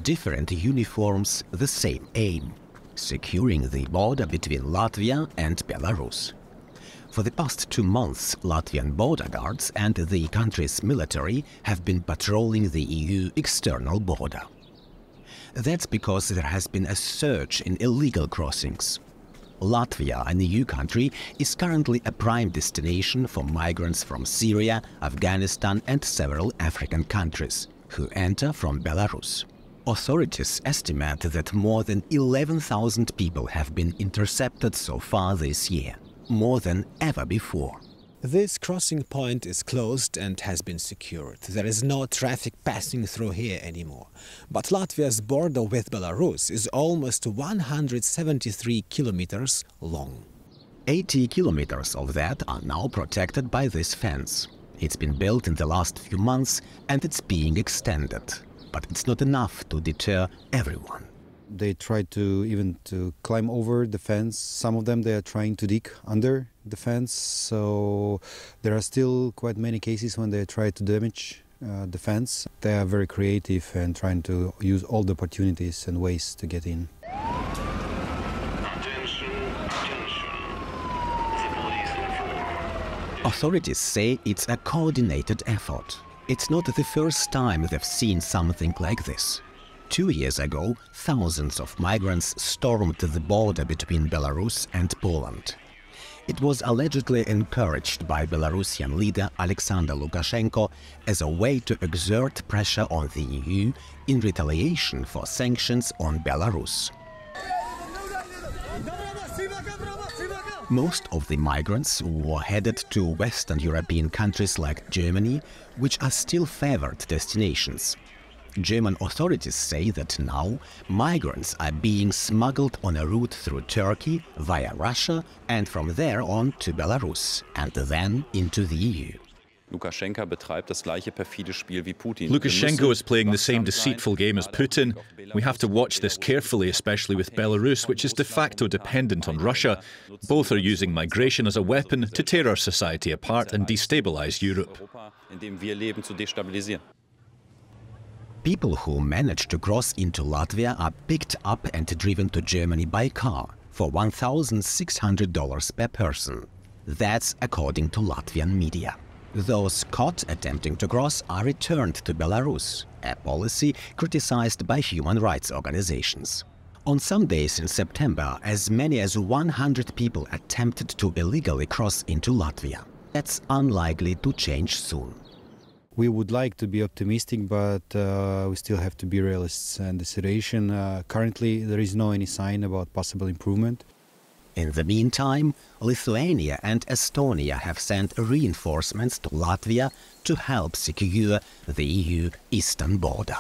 different uniforms, the same aim: securing the border between Latvia and Belarus. For the past 2 months, Latvian border guards and the country's military have been patrolling the EU external border. That's because there has been a surge in illegal crossings. Latvia, an EU country, is currently a prime destination for migrants from Syria, Afghanistan and several African countries who enter from Belarus. Authorities estimate that more than 11,000 people have been intercepted so far this year, more than ever before. This crossing point is closed and has been secured. There is no traffic passing through here anymore. But Latvia's border with Belarus is almost 173 kilometers long. 80 kilometers of that are now protected by this fence. It's been built in the last few months and it's being extended. But it's not enough to deter everyone. They try to climb over the fence. Some of them, they are trying to dig under the fence. So there are still quite many cases when they try to damage the fence. They are very creative and trying to use all the opportunities and ways to get in. Authorities say it's a coordinated effort. It's not the first time they've seen something like this. 2 years ago, thousands of migrants stormed the border between Belarus and Poland. It was allegedly encouraged by Belarusian leader Alexander Lukashenko as a way to exert pressure on the EU in retaliation for sanctions on Belarus. Most of the migrants were headed to Western European countries like Germany, which are still favored destinations. German authorities say that now migrants are being smuggled on a route through Turkey, via Russia, and from there on to Belarus, and then into the EU. Lukashenko is playing the same deceitful game as Putin. We have to watch this carefully, especially with Belarus, which is de facto dependent on Russia. Both are using migration as a weapon to tear our society apart and destabilize Europe. People who manage to cross into Latvia are picked up and driven to Germany by car for $1,600 per person. That's according to Latvian media. Those caught attempting to cross are returned to Belarus, a policy criticized by human rights organizations. On some days in September, as many as 100 people attempted to illegally cross into Latvia. That's unlikely to change soon. We would like to be optimistic, but we still have to be realists. And the situation, currently, there is no any sign about possible improvement. In the meantime, Lithuania and Estonia have sent reinforcements to Latvia to help secure the EU eastern border.